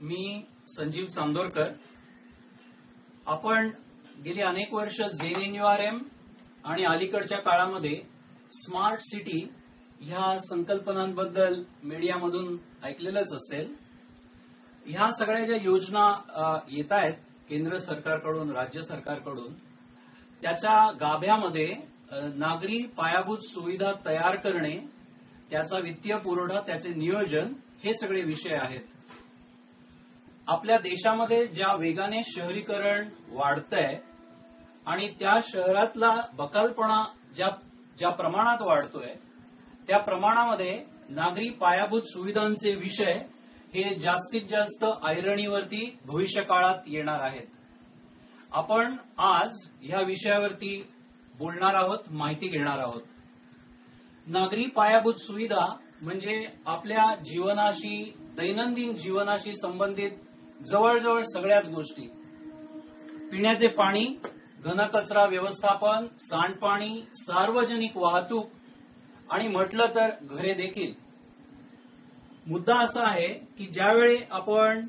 मी संजीव चांदोरकर. आपण गेली अनेक वर्ष JNNURM आणि अलीकडच्या काळामध्ये स्मार्ट सिटी ह्या संकल्पनांबद्दल मीडियामधून ऐकलेलंच असेल. ह्या सगळ्या ज्या योजना येत आहेत केंद्र सरकारकडून, राज्य सरकारकडून, त्याच्या गाभ्यामध्ये नागरी पायाभूत सुविधा तयार करणे, त्याचा वित्तीय पुरवठा, त्याचे नियोजन हे सगळे विषय आहेत. आपल्या देशामध्ये ज्या वेगाने शहरीकरण वाढतंय आणि त्या शहरातला बकालपणा ज्या प्रमाणात वाढतोय, त्या प्रमाणामध्ये नागरी पायाभूत सुविधांचे विषय हे जास्तीत जास्त ऐरणीवरती भविष्य काळात येणार आहेत. आपण आज या विषयावरती बोलणार आहोत, माहिती घेणार आहोत. नागरी पायाभूत सुविधा म्हणजे आपल्या जीवनाशी, दैनंदिन जीवनाशी संबंधित जवळजवळ सगळ्याच गोष्टी. पिण्याचे पाणी, घनकचरा व्यवस्थापन, सांडपाणी, सार्वजनिक वाहतूक आणि म्हटलं तर घरे देखील. मुद्दा असा आहे की ज्यावेळी आपण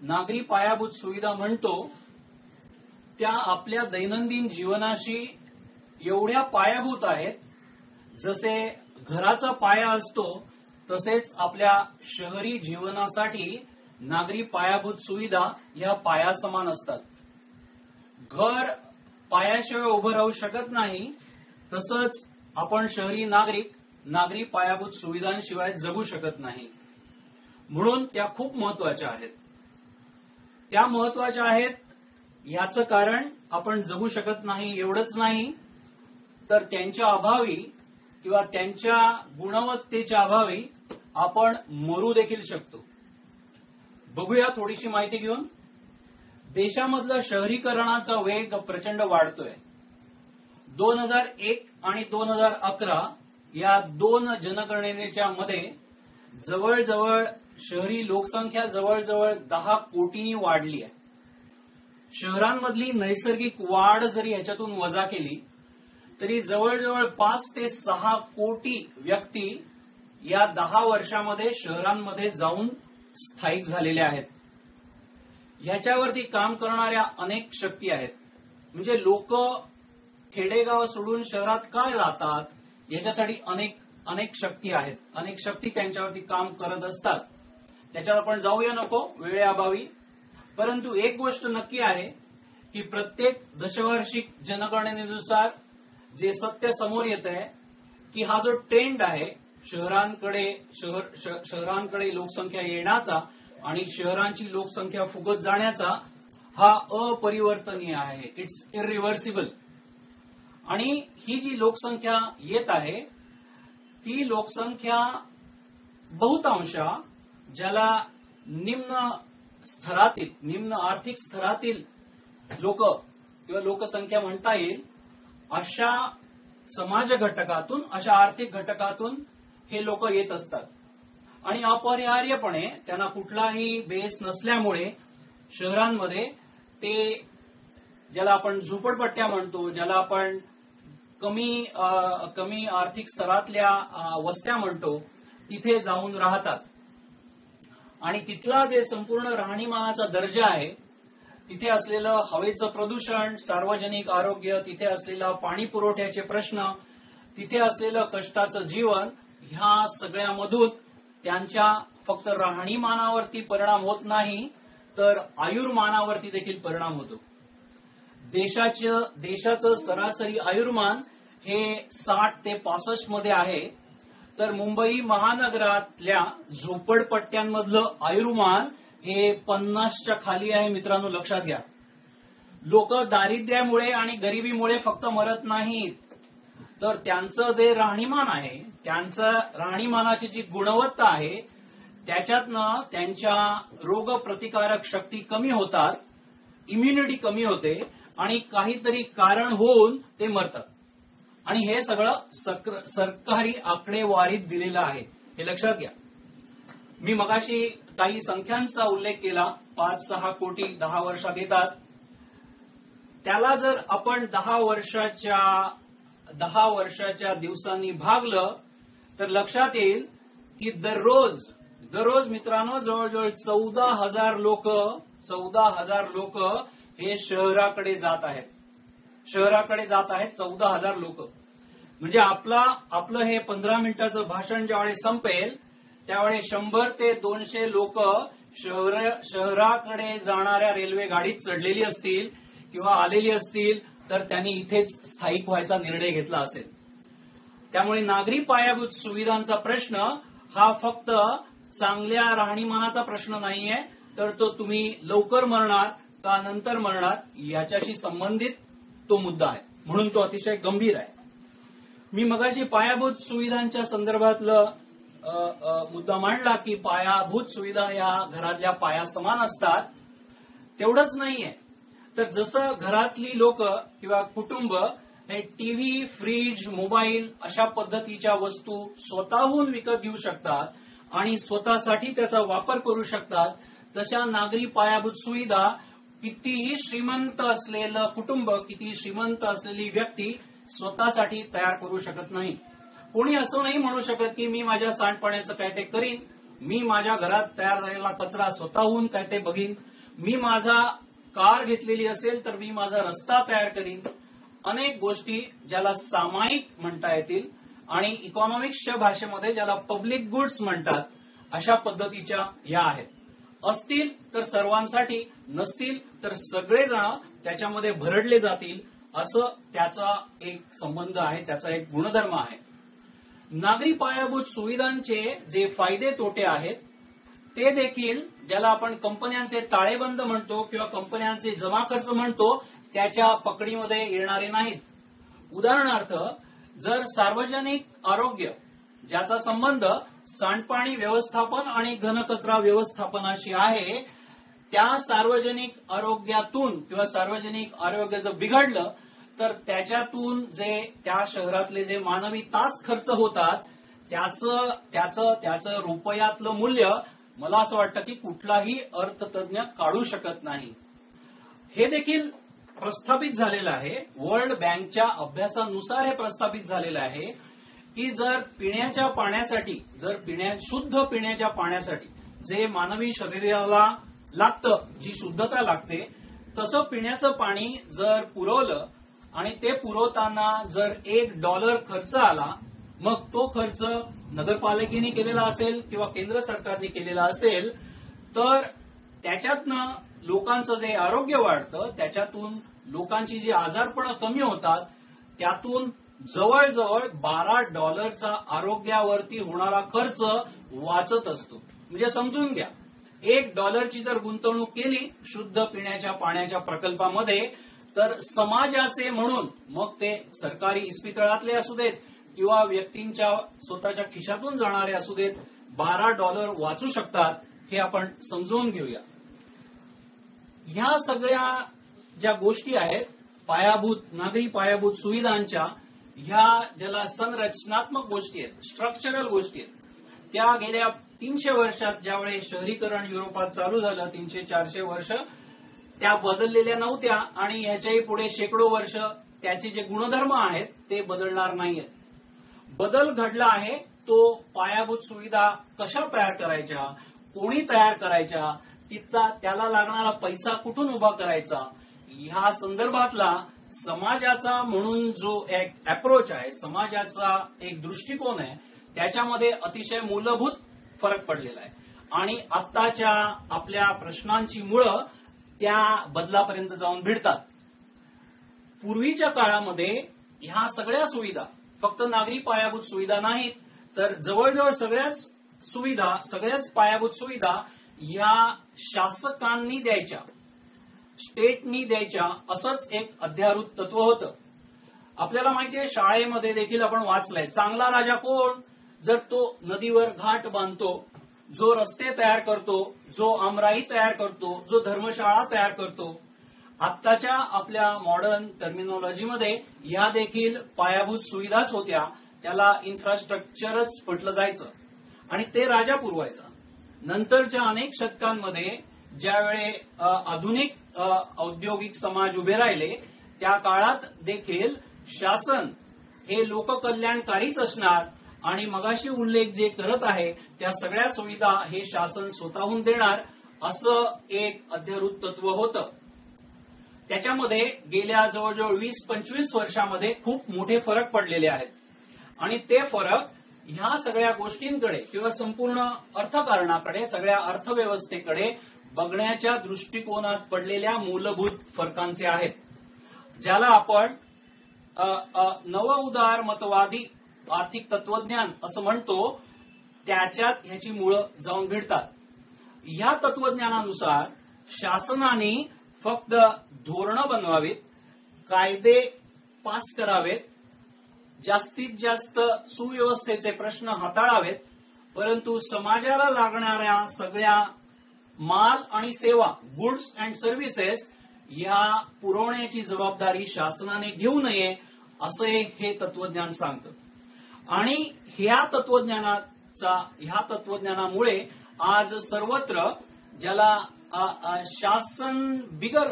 नागरी पायाभूत सुविधा म्हणतो त्या आपल्या दैनंदिन जीवनाशी एवढ्या पायाभूत आहेत, जसे घराचा पाया असतो तसेच आपल्या शहरी जीवनासाठी नागरी पायाभूत सुविधा या पायासमान असतात. घर पायाशिवाय उभं राहू शकत नाही, तसंच आपण शहरी नागरिक नागरी पायाभूत सुविधांशिवाय जगू शकत नाही. म्हणून त्या खूप महत्वाच्या आहेत. त्या महत्वाच्या आहेत याचं कारण आपण जगू शकत नाही एवढंच नाही, तर त्यांच्या अभावी किंवा त्यांच्या गुणवत्तेच्या अभावी आपण मरू देखील शकतो. बघूया थोडीशी माहिती घेऊन. देशामधला शहरीकरणाचा वेग प्रचंड वाढतोय. 2001 आणि 2011 या 2 जनगणनेच्या मध्ये जवळजवळ शहरी लोकसंख्या जवळजवळ 10 कोटींनी वाढली आहे. शहरांमधली नैसर्गिक वाढ जरी ह्याच्यातून वजा केली तरी जवळजवळ 5 ते 6 कोटी व्यक्ती या 10 वर्षामध्ये शहरांमध्ये जाऊन स्थायिक झालेल्या आहेत. ह्याच्यावरती काम करणाऱ्या अनेक शक्ती आहेत. म्हणजे लोक खेडेगाव सोडून शहरात का जातात याच्यासाठी अनेक शक्ती आहेत. अनेक शक्ती त्यांच्यावरती काम करत असतात. त्याच्यावर आपण जाऊया नको वेळेअभावी. परंतु एक गोष्ट नक्की आहे की प्रत्येक दशवार्षिक जनगणनेनुसार जे सत्य समोर येत आहे की हा जो ट्रेंड आहे शहरांकडे लोकसंख्या येण्याचा आणि शहरांची लोकसंख्या फुगत जाण्याचा, हा अपरिवर्तनीय आहे. It's irreversible. आणि ही जी लोकसंख्या येत आहे ती लोकसंख्या बहुतांशा ज्याला निम्न आर्थिक स्तरातील लोक किंवा लोकसंख्या म्हणता येईल, अशा समाज घटकातून, अशा आर्थिक घटकातून हे लोक येत असतात. आणि अपरिहार्यपणे त्यांना कुठलाही बेस नसल्यामुळे शहरांमध्ये ते, ज्याला आपण झोपडपट्ट्या म्हणतो, ज्याला आपण कमी आर्थिक स्तरातल्या वस्त्या म्हणतो, तिथे जाऊन राहतात. आणि तिथला जे संपूर्ण राहणीमानाचा दर्जा आहे, तिथे असलेलं हवेचं प्रदूषण, सार्वजनिक आरोग्य, तिथे असलेला पाणी पुरवठ्याचे प्रश्न, तिथे असलेलं कष्टाचं जीवन, ह्या सगळ्यामधून त्यांच्या फक्त राहणीमानावरती परिणाम होत नाही तर आयुर्मानावरती देखील परिणाम होतो. देशाचं सरासरी आयुर्मान हे 60 ते 65 मध्ये आहे, तर मुंबई महानगरातल्या झोपडपट्ट्यांमधलं आयुर्मान हे 50च्या खाली आहे. मित्रांनो, लक्षात घ्या. लोक दारिद्र्यामुळे आणि गरिबीमुळे फक्त मरत नाहीत, तर त्यांचं जे राहणीमान आहे, त्यांचं राहणीमानाची जी गुणवत्ता आहे, त्याच्यातनं त्यांच्या रोगप्रतिकारक शक्ती कमी होतात, इम्युनिटी कमी होते आणि काहीतरी कारण होऊन ते मरतात. आणि हे सगळं सरकारी आकडेवारीत दिलेलं आहे, हे लक्षात घ्या. मी मगाशी काही संख्यांचा उल्लेख केला. 5-6 कोटी 10 वर्षात येतात. त्याला जर आपण 10 वर्षाच्या दिवसांनी भागलं तर लक्षात येईल की दररोज दररोज मित्रांनो जवळजवळ 14,000 लोक हे शहराकडे जात आहेत. 14,000 लोक. म्हणजे आपलं हे 15 मिनिटाचं भाषण ज्यावेळेस संपेल त्यावेळेस 100 ते 200 लोक शहराकडे जाणाऱ्या रेल्वे गाडीत चढलेली असतील किंवा आलेली असतील तर त्यांनी इथेच स्थायिक व्हायचा निर्णय घेतला असेल. त्यामुळे नागरी पायाभूत सुविधांचा प्रश्न हा फक्त चांगल्या राहणीमानाचा प्रश्न नाहीये, तर तो तुम्ही लवकर मरणार का नंतर मरणार याच्याशी संबंधित तो मुद्दा आहे. म्हणून तो अतिशय गंभीर आहे. मी मगाशी पायाभूत सुविधांच्या संदर्भातलं मुद्दा मांडला की पायाभूत सुविधा या घरातल्या पाया समान असतात. तेवढंच नाहीये, तर जसं घरातली लोक किंवा कुटुंब हे टीव्ही, फ्रीज, मोबाईल अशा पद्धतीच्या वस्तू स्वतःहून विकत घेऊ शकतात आणि स्वतःसाठी त्याचा वापर करू शकतात, तशा नागरी पायाभूत सुविधा कितीही श्रीमंत असलेलं कुटुंब, किती श्रीमंत असलेली व्यक्ती स्वतःसाठी तयार करू शकत नाही. कोणी असं नाही म्हणू शकत की मी माझ्या सांडपाण्याचं काय ते करीन, मी माझ्या घरात तयार झालेला कचरा स्वतःहून काय ते बघीन, मी माझा कार घेतलेली असेल तर मी माझा रस्ता तयार करीन. अनेक गोष्टी ज्याला सामायिक म्हणता येतील आणि इकॉनॉमिक्सच्या भाषेमध्ये ज्याला पब्लिक गुड्स म्हणतात अशा पद्धतीच्या या आहेत. असतील तर सर्वांसाठी, नसतील तर सगळेजण त्याच्यामध्ये भरडले जातील, असं त्याचा एक संबंध आहे, त्याचा एक गुणधर्म आहे. नागरी पायाभूत सुविधांचे जे फायदे तोटे आहेत ते देखील ज्याला आपण कंपन्यांचे ताळेबंद म्हणतो किंवा कंपन्यांचे जमा खर्च म्हणतो त्याच्या पकडीमध्ये येणारे नाहीत. उदाहरणार्थ, जर सार्वजनिक आरोग्य ज्याचा संबंध सांडपाणी व्यवस्थापन आणि घनकचरा व्यवस्थापनाशी आहे, त्या सार्वजनिक आरोग्यातून किंवा सार्वजनिक आरोग्य जर बिघडलं तर त्याच्यातून जे त्या शहरातले जे मानवी तास खर्च होतात त्याचं रुपयातलं मूल्य मला असं वाटतं की कुठलाही अर्थतज्ञ काढू शकत नाही. हे देखील प्रस्थापित झालेलं आहे. वर्ल्ड बँकच्या अभ्यासानुसार हे प्रस्थापित झालेलं आहे की जर पिण्याच्या पाण्यासाठी, शुद्ध पिण्याच्या पाण्यासाठी जे मानवी शरीराला लागतं, जी शुद्धता लागते, तसं पिण्याचं पाणी जर पुरवलं आणि ते पुरवताना जर $1 खर्च आला, मग तो खर्च नगरपालिकेने केलेला असेल किंवा केंद्र सरकारने केलेला असेल, तर त्याच्यातनं लोकांचं जे आरोग्य वाढतं, त्याच्यातून लोकांची जी आजारपणं कमी होतात, त्यातून जवळजवळ $12 आरोग्यावरती होणारा खर्च वाचत असतो. म्हणजे समजून घ्या, $1 जर गुंतवणूक केली शुद्ध पिण्याच्या पाण्याच्या प्रकल्पामध्ये, तर समाजाचे म्हणून, मग ते सरकारी इस्पितळातले असू देत किंवा व्यक्तींच्या स्वतःच्या खिशातून जाणारे असू देत, $12 वाचू शकतात. हे आपण समजून घेऊया. ह्या सगळ्या ज्या गोष्टी आहेत नागरी पायाभूत सुविधांच्या, ह्या ज्याला संरचनात्मक गोष्टी आहेत, स्ट्रक्चरल गोष्टी आहेत, त्या गेल्या 300 वर्षात ज्यावेळेस शहरीकरण युरोपात चालू झालं, 300-400 वर्ष त्या बदललेल्या नव्हत्या आणि ह्याच्याही पुढे शेकडो वर्ष त्याचे जे गुणधर्म आहेत ते बदलणार नाहीयेत. बदल घडला आहे तो पायाभूत सुविधा कशा तयार करायच्या, कोणी तयार करायच्या, त्याला लागणारा पैसा कुठून उभा करायचा, ह्या संदर्भातला समाजाचा म्हणून जो एक अप्रोच आहे, समाजाचा एक दृष्टिकोन आहे, त्याच्यामध्ये अतिशय मूलभूत फरक पडलेला आहे. आणि आत्ताच्या आपल्या प्रश्नांची मुळं त्या बदलापर्यंत जाऊन भिडतात. पूर्वीच्या काळामध्ये ह्या सगळ्या सुविधा फक्त नागरी पायाभूत सुविधा नाहीत, तर जवळजवळ सगळ्याच पायाभूत सुविधा या शासकांनी द्यायच्या, स्टेटनी द्यायच्या, असंच एक अध्यारूत तत्व होतं. आपल्याला माहितीये, शाळेमध्ये देखील आपण वाचलंय, चांगला राजा कोण? जर तो नदीवर घाट बांधतो, जो रस्ते तयार करतो, जो आमराई तयार करतो, जो धर्मशाळा तयार करतो. आत्ताच्या आपल्या मॉडर्न टर्मिनॉलॉजीमध्ये या देखील पायाभूत सुविधाच होत्या, त्याला इन्फ्रास्ट्रक्चरच म्हटलं जायचं आणि ते राजा पुरवायचा. नंतरच्या अनेक शतकांमध्ये ज्यावेळे आधुनिक औद्योगिक समाज उभे राहिले, त्या काळात देखील शासन हे लोककल्याणकारीच असणार आणि मगाशी उल्लेख जे करत आहे त्या सगळ्या सुविधा हे शासन स्वतःहून देणार असं एक अध्यरूत तत्व होतं. त्याच्यामध्ये गेल्या जवळजवळ 20-25 वर्षामध्ये खूप मोठे फरक पडलेले आहेत आणि ते फरक ह्या सगळ्या गोष्टींकडे किंवा संपूर्ण अर्थकारणाकडे, सगळ्या अर्थव्यवस्थेकडे बघण्याच्या दृष्टिकोनात पडलेल्या मूलभूत फरकांचे आहेत, ज्याला आपण नवउदारमतवादी आर्थिक तत्वज्ञान असं म्हणतो. त्याच्यात ह्याची मुळं जाऊन भिडतात. ह्या तत्वज्ञानानुसार शासनाने फक्त धोरणं बनवावीत, कायदे पास करावेत, जास्तीत जास्त सुव्यवस्थेचे प्रश्न हाताळावेत, परंतु समाजाला लागणाऱ्या सगळ्या माल आणि सेवा, गुड्स अँड सर्व्हिसेस या पुरवण्याची जबाबदारी शासनाने घेऊ नये असे हे तत्वज्ञान सांगतं. आणि ह्या तत्वज्ञानामुळे आज सर्वत्र ज्याला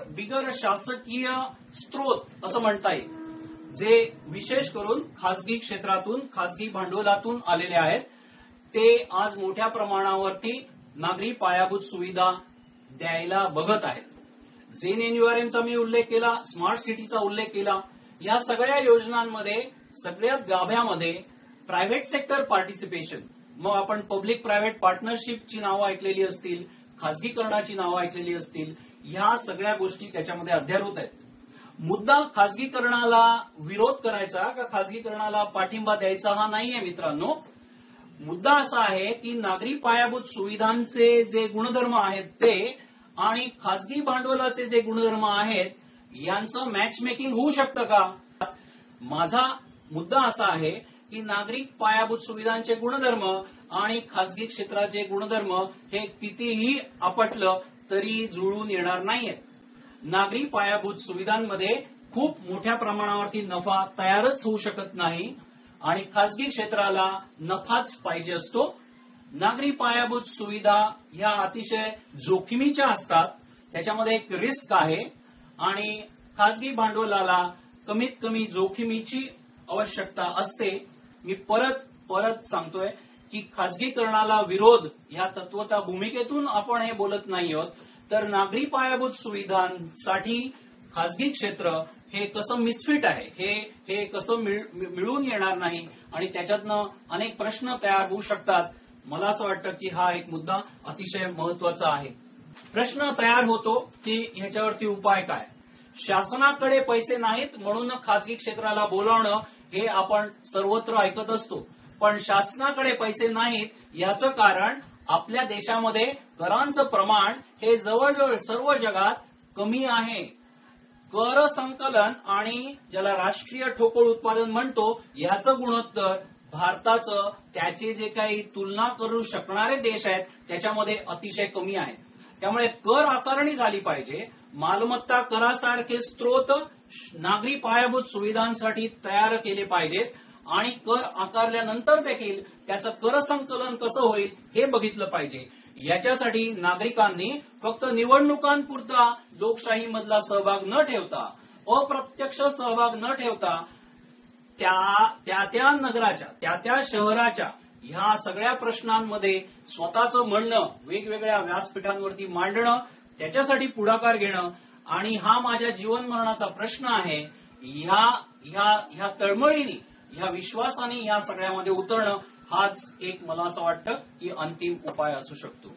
बिगर शासकीय स्त्रोत असं म्हणता येईल, जे विशेष करून खासगी क्षेत्रातून, खासगी भांडवलातून आलेले आहेत, ते आज मोठ्या प्रमाणावरती नागरी पायाभूत सुविधा द्यायला बघत आहेत. ZNURMचा मी उल्लेख केला, स्मार्ट सिटीचा उल्लेख केला. या सगळ्या योजनांमध्ये सगळ्यात गाभ्यामध्ये प्रायव्हेट सेक्टर पार्टिसिपेशन, मग आपण पब्लिक प्रायव्हेट पार्टनरशिपची नावं ऐकलेली असतील, खासगीकरणाची नावं ऐकलेली असतील, ह्या सगळ्या गोष्टी त्याच्यामध्ये अध्यारूत आहेत. मुद्दा खासगीकरणाला विरोध करायचा का खासगीकरणाला पाठिंबा द्यायचा हा नाहीये मित्रांनो. मुद्दा असा आहे की नागरी पायाभूत सुविधांचे जे गुणधर्म आहेत ते आणि खासगी भांडवलाचे जे गुणधर्म आहेत यांचं मॅच मेकिंग होऊ शकतं का. माझा मुद्दा असा आहे की नागरिक पायाभूत सुविधांचे गुणधर्म आणि खासगी क्षेत्राचे गुणधर्म हे कितीही आपटलं तरी जुळून येणार नाहीयेत. नागरी पायाभूत सुविधांमध्ये खूप मोठ्या प्रमाणावरती नफा तयारच होऊ शकत नाही आणि खासगी क्षेत्राला नफाच पाहिजे असतो. नागरी पायाभूत सुविधा ह्या अतिशय जोखमीच्या असतात, त्याच्यामध्ये एक रिस्क आहे आणि खासगी भांडवलाला कमीत कमी जोखमीची आवश्यकता असते. मी परत सांगतोय की खासगीकरणाला विरोध या तत्वता भूमिकेतून आपण हे बोलत नाही आहोत, तर नागरी पायाभूत सुविधांसाठी खासगी क्षेत्र हे कसं मिसफिट आहे, हे कसं मिळून येणार नाही आणि त्याच्यातनं अनेक प्रश्न तयार होऊ शकतात. मला असं वाटतं की हा एक मुद्दा अतिशय महत्वाचा आहे. प्रश्न तयार होतो की ह्याच्यावरती उपाय काय. शासनाकडे पैसे नाहीत म्हणून खासगी क्षेत्राला बोलावणं हे आपण सर्वत्र ऐकत असतो, पण शासनाकडे पैसे नाहीत याचं कारण आपल्या देशामध्ये करांचं प्रमाण हे जवळजवळ सर्व जगात कमी आहे. कर संकलन आणि ज्याला राष्ट्रीय ठोकळ उत्पादन म्हणतो याचं गुणोत्तर भारताचं त्याचे जे काही तुलना करू शकणारे देश आहेत त्याच्यामध्ये अतिशय कमी आहे. त्यामुळे कर आकारणी झाली पाहिजे. मालमत्ता करासारखे स्त्रोत नागरी पायाभूत सुविधांसाठी तयार केले पाहिजेत आणि कर आकारल्यानंतर देखील त्याचं कर संकलन कसं होईल हे बघितलं पाहिजे. याच्यासाठी नागरिकांनी फक्त निवडणुकांपुरता लोकशाहीमधला सहभाग न ठेवता, अप्रत्यक्ष सहभाग न ठेवता, त्या नगराच्या, त्या शहराच्या ह्या सगळ्या प्रश्नांमध्ये स्वतःचं म्हणणं वेगवेगळ्या व्यासपीठांवरती मांडणं, त्याच्यासाठी पुढाकार घेणं आणि हा माझ्या जीवन मरणाचा प्रश्न आहे ह्या तळमळीने, ह्या विश्वासाने ह्या सगळ्यामध्ये उतरणं हाच एक मला असं वाटतं की अंतिम उपाय असू शकतो.